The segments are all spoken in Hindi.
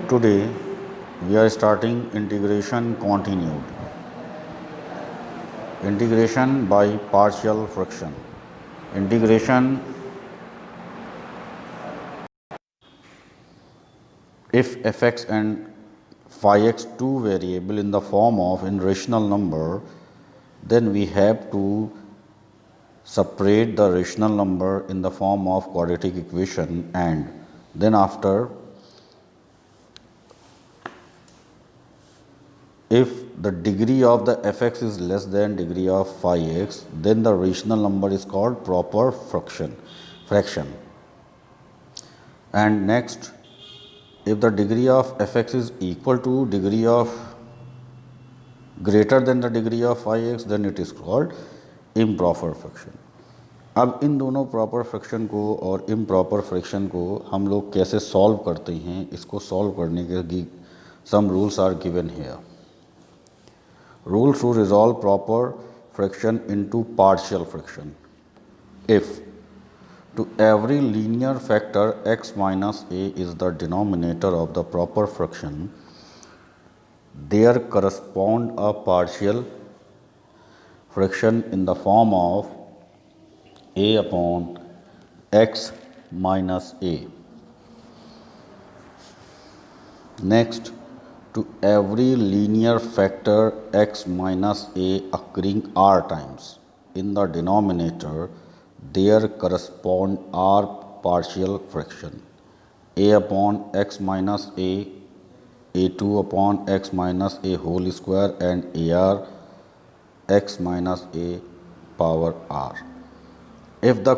Today we are starting integration continued. Integration by partial fraction. Integration if fx and phi x two variable in the form of irrational number, then we have to separate the rational number in the form of quadratic equation, and then after, if the degree of the fx is less than degree of phi x, then the rational number is called proper fraction. And next, if the degree of fx is equal to degree of greater than the degree of phi x, then it is called improper fraction. अब इन दोनों प्रॉपर फ्रैक्शन को और इम्प्रॉपर फ्रैक्शन को हम लोग कैसे सॉल्व करते हैं, इसको सॉल्व करने के some rules are given here. Rules to resolve proper fraction into partial fraction. If to every linear factor x minus a is the denominator of the proper fraction, there correspond a partial fraction in the form of a upon x minus a. Next, to every linear factor x minus a occurring r times in the denominator, there correspond r partial fraction a upon x minus a2 upon x minus a whole square, and ar x minus a power r. If the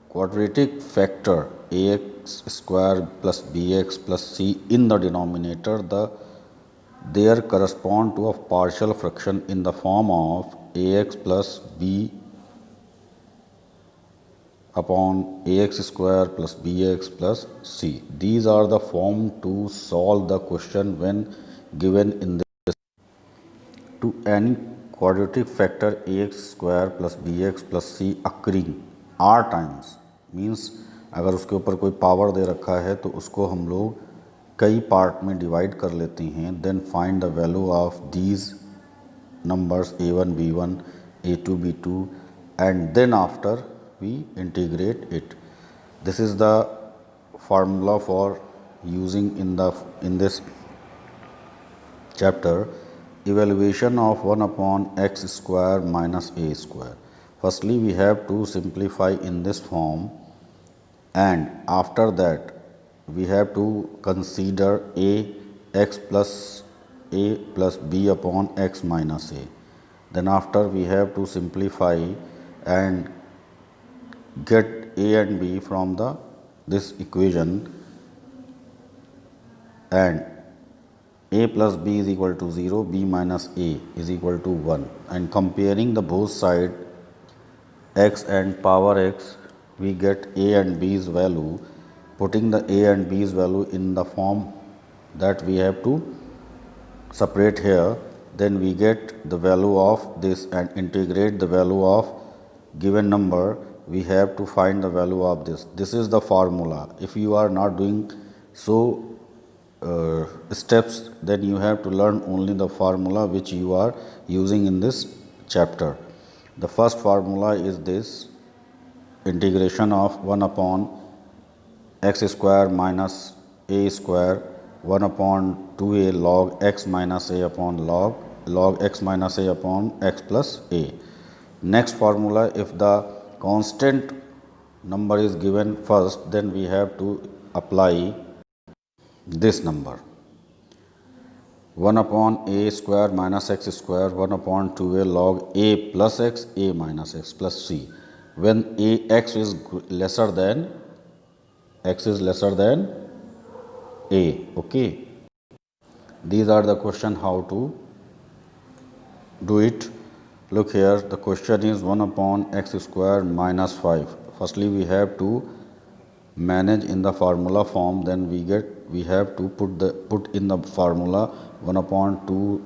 quadratic factor ax square plus bx plus c in the denominator, there correspond to a partial fraction in the form of ax plus b upon ax square plus bx plus c. These are the form to solve the question when given in this. To any quadratic factor ax square plus bx plus c occurring r times, means अगर उसके ऊपर कोई पावर दे रखा है तो उसको हम लोग कई पार्ट में डिवाइड कर लेते हैं. Then find the value of these numbers a1 b1 a2 b2 and then after we integrate it. This is the formula for using in this chapter. Evaluation of 1 upon x square minus a square. Firstly, we have to simplify in this form, and after that we have to consider a x plus a plus b upon x minus a. Then after we have to simplify and get a and b from this equation, and a plus b is equal to 0, b minus a is equal to 1, and comparing the both side x and power x, we get a and b's value. Putting the a and b's value in the form that we have to separate here, then we get the value of this and integrate the value of given number. We have to find the value of this. This is the formula. If you are not doing so steps, then you have to learn only the formula which you are using in this chapter. The first formula is this: integration of 1 upon x square minus a square 1 upon 2a log x minus a upon log x minus a upon x plus a. Next formula, if the constant number is given first, then we have to apply this number: 1 upon a square minus x square 1 upon 2a log a plus x a minus x plus c, when x is lesser than a. Okay, these are the question how to do it. Look here, the question is 1 upon x square minus 5. Firstly, we have to manage in the formula form, then we have to put in the formula 1 upon 2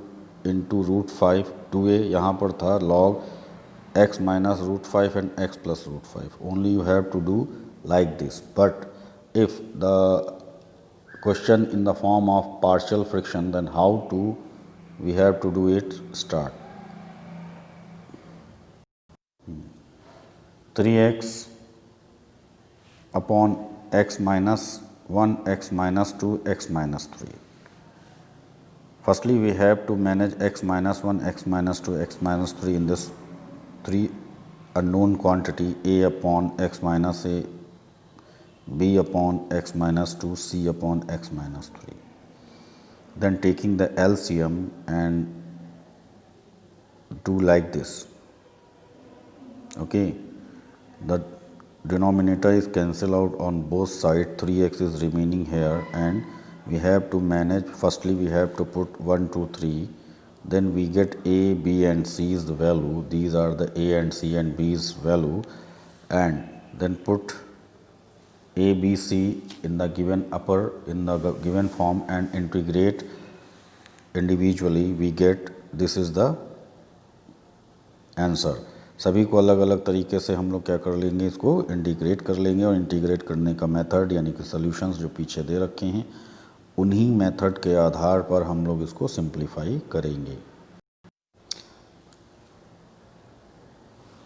into root 5 2a. यहाँ पर था log x minus root 5 and x plus root 5. Only you have to do like this. But if the question in the form of partial fraction, then how to we have to do it? Start. 3x upon x minus 1, x minus 2, x minus 3. Firstly, we have to manage x minus 1, x minus 2, x minus 3 in this 3 unknown quantity: a upon x minus a, b upon x minus 2, c upon x minus 3. Then taking the LCM and do like this. Okay, the denominator is cancelled out on both sides, 3x is remaining here, and we have to manage. Firstly, we have to put 1, 2, 3, then we get a, b and c's value. These are the a and c and b's value, and then put a, b, c in the given form and integrate individually. We get, this is the answer. सभी को अलग अलग तरीके से हम लोग क्या कर लेंगे, इसको इंटीग्रेट कर लेंगे, और इंटीग्रेट करने का मेथड यानी कि सॉल्यूशंस जो पीछे दे रखे हैं उन्हीं मेथड के आधार पर हम लोग इसको सिंप्लीफाई करेंगे.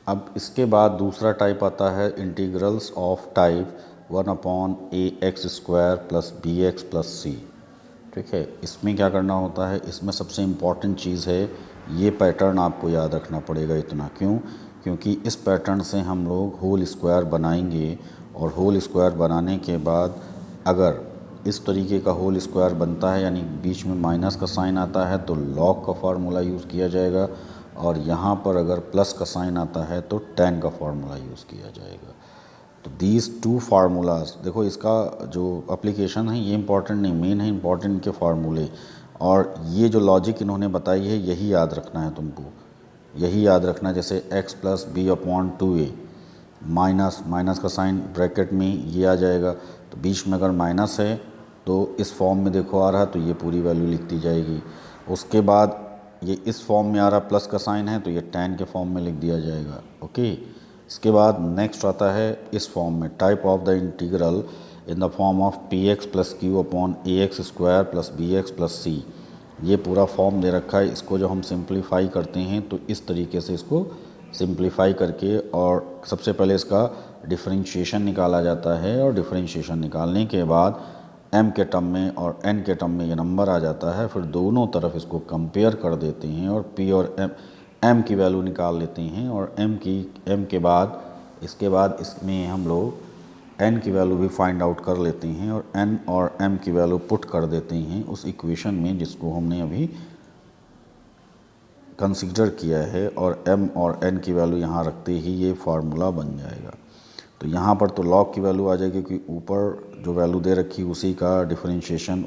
अब इसके बाद दूसरा टाइप आता है integrals of type 1 upon a x square plus b x plus c. ठीक है, इसमें क्या करना होता है, इसमें सबसे इम्पॉर्टेंट चीज़ है ये पैटर्न आपको याद रखना पड़ेगा. इतना क्यों? क्योंकि इस पैटर्न से हम लोग होल स्क्वायर बनाएंगे, और होल स्क्वायर बनाने के बाद अगर इस तरीके का होल स्क्वायर बनता है यानी बीच में माइनस का साइन आता है तो लॉग का फार्मूला यूज़ किया जाएगा, और यहाँ पर अगर प्लस का साइन आता है तो tan का फार्मूला यूज़ किया जाएगा. तो दीज टू फार्मूलाज, देखो इसका जो एप्लीकेशन है ये इंपॉर्टेंट नहीं, मेन है इंपॉर्टेंट इनके फार्मूले. और ये जो लॉजिक इन्होंने बताई है यही याद रखना है तुमको, यही याद रखना है. जैसे x plus b upon 2a, minus का साइन ब्रैकेट में ये आ जाएगा, तो बीच में अगर माइनस है तो इस फॉर्म में देखो आ रहा है तो ये पूरी वैल्यू लिख दी जाएगी. उसके बाद ये इस फॉर्म में आ रहा प्लस का साइन है तो ये tan के फॉर्म में लिख दिया जाएगा. ओके, इसके बाद नेक्स्ट आता है इस फॉर्म में, type of the integral in the form of p x plus q upon a x square plus b x plus c. ये पूरा फॉर्म दे रखा है. इसको जो हम सिंप्लीफाई करते हैं तो इस तरीके से इसको सिंप्लीफाई करके, और सबसे पहले इसका डिफरेंशिएशन निकाला जाता है, और डिफरेंशिएशन निकालने के बाद m के टर्म में और n के टर्म में ये नंबर आ जाता है. फिर दोनों तरफ इसको कंपेयर कर देते हैं और p और m की वैल्यू निकाल लेते हैं, और m के बाद इसके बाद इसमें हम लोग n की वैल्यू भी फाइंड आउट कर लेते हैं, और n और m की वैल्यू पुट कर देते हैं उस इक्वेशन में जिसको हमने अभी कंसीडर किया है, और m और n की वैल्यू यहाँ रखते ही ये फार्मूला बन जाएगा. तो यहाँ पर तो लॉग की वैल्यू आ जाएगी क्योंकि ऊपर जो वैल्यू दे रखी उसी का डिफरेंशिएशन,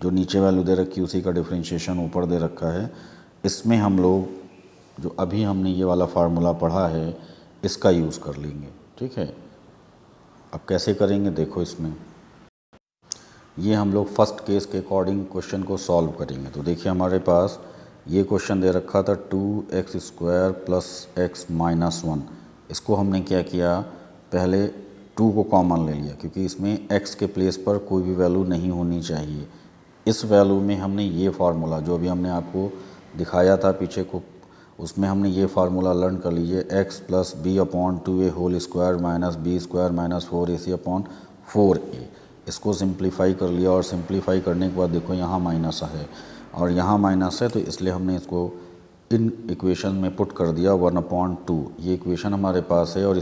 जो नीचे वैल्यू दे रखी उसी का डिफरेंशिएशन ऊपर दे रखा है. इसमें हम लोग जो अभी हमने ये वाला फार्मूला पढ़ा है इसका यूज़ कर लेंगे. ठीक है, अब कैसे करेंगे देखो. इसमें ये हम लोग फर्स्ट केस के अकॉर्डिंग क्वेश्चन को सॉल्व करेंगे. तो देखिए हमारे पास ये क्वेश्चन दे रखा था 2x square plus x minus 1. इसको हमने क्या किया, पहले 2 को कॉमन ले लिया क्योंकि इसमें x के प्लेस पर कोई भी वैल्यू नहीं होनी चाहिए. इस वैल्यू में हमने ये फार्मूला जो अभी हमने आपको दिखाया था पीछे को, उसमें हमने ये फार्मूला लर्न कर लीजिए, x plus b upon 2a whole square minus b square minus 4ac upon 4a. इसको सिंप्लीफाई कर लिया, और सिंप्लीफाई करने के बाद देखो यहाँ माइनस है और यहाँ माइनस है, तो इसलिए हमने इसको इन इक्वेशन में पुट कर दिया 1/2. ये इक्वेशन हमारे पास है, और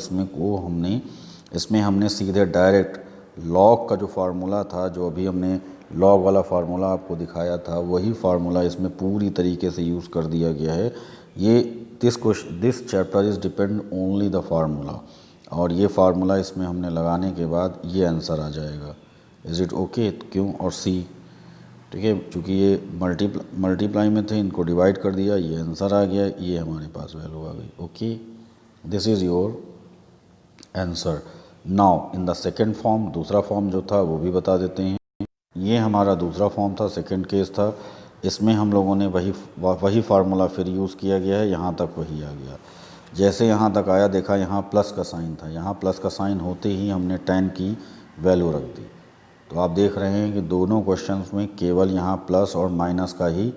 इसमें हमने सीधे डायरेक्ट लॉग का जो फार्मूला था, जो अभी हमने लॉग वाला फार्मूला आपको दिखाया था, वही फार्मूला इसमें पूरी तरीके से यूज़ कर दिया गया है. ये this chapter is depend only the formula, और ये फार्मूला इसमें हमने लगाने के बाद ये आंसर आ जाएगा. Is it okay? क्यों और सी. ठीक है, चूँकि ये मल्टीप्लाई में थे, इनको डिवाइड कर दिया, ये आंसर आ गया, ये हमारे पास वैल्यू आ गई. Okay, this is your answer. Now in the second form, दूसरा फॉर्म जो था वो भी बता देते हैं. ये हमारा दूसरा फॉर्म था, सेकेंड केस था. इसमें हम लोगों ने वही फार्मूला फिर यूज़ किया गया है, यहाँ तक वही आ गया. जैसे यहाँ तक आया, देखा यहाँ प्लस का साइन था, यहाँ प्लस का साइन होते ही हमने tan की वैल्यू रख दी. तो आप देख रहे हैं कि दोनों क्वेश्चंस में केवल यहाँ प्लस और माइनस का ही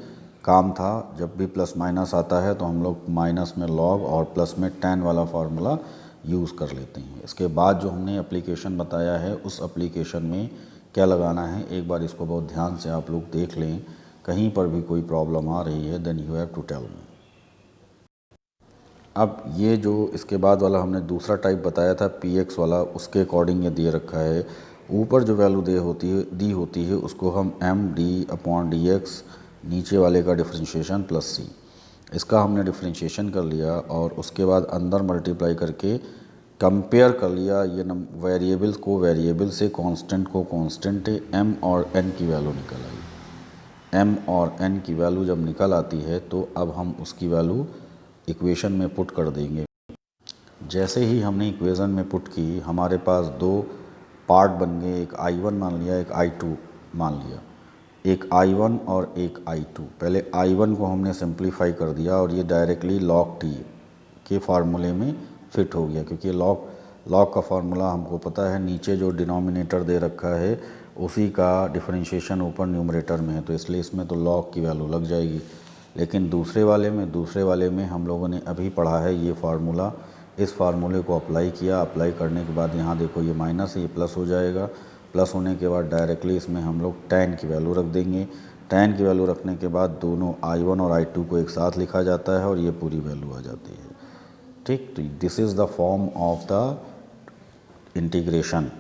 काम था। जब भी प्लस माइनस आता है तो हम लोग माइनस में लॉग और प्लस में tan वाला फार्मूला यूज़ कर लेते हैं। इसके बाद जो हमने एप्लीकेशन बताया है उस एप्लीकेशन में क्या लगाना है, एक बार इसको बहुत ध्यान से आप लोग देख लें। कहीं पर भी कोई प्रॉब्लम आ रही है then you have to tell me. अब ये जो इसके बाद वाला हमने दूसरा टाइप बताया था px वाला, उसके अकॉर्डिंग ये दिए रखा है। ऊपर जो वैल्यू दी होती है उसको हम md/dx, नीचे वाले का डिफ्रेंशिएशन प्लस c, इसका हमने डिफ्रेंशिएशन कर लिया और उसके बाद अंदर मल्टीप्लाई करके कंपेयर कर लिया। ये वेरिएबल को वेरिएबल से, कांस्टेंट को कांस्टेंट, m और n की वैल्यू निकल आई। m और n की वैल्यू जब निकल आती है तो अब हम उसकी वैल्यू इक्वेशन में पुट कर देंगे। जैसे ही हमने इक्वेशन में पुट की हमारे पास दो पार्ट बन गए, एक I1 मान लिया, एक I2 मान लिया। एक I1 और एक I2। पहले I1 को हमने सिंप्लीफाई कर दिया और ये डायरेक्टली log t के फार्मूले में फिट हो गया, क्योंकि log का फार्मूला हमको पता है, नीचे जो डिनोमिनेटर दे रखा है उसी का डिफरेंशिएशन ऊपर न्यूमरेटर में है, तो इसलिए इसमें तो log की वैल्यू लग जाएगी। लेकिन दूसरे वाले में हम लोगों ने अभी पढ़ा है ये फार्मूला, इस फार्मूले को अप्लाई किया। अप्लाई करने के बाद यहाँ देखो ये माइनस है, ये प्लस हो जाएगा। प्लस होने के बाद डायरेक्टली इसमें हम लोग tan की वैल्यू रख देंगे। tan की वैल्यू रखने के बाद दोनों I1 और I2 को एक साथ लिखा जाता है और ये पूरी वैल्यू आ जाती है। ठीक, तो this is the form of the integration.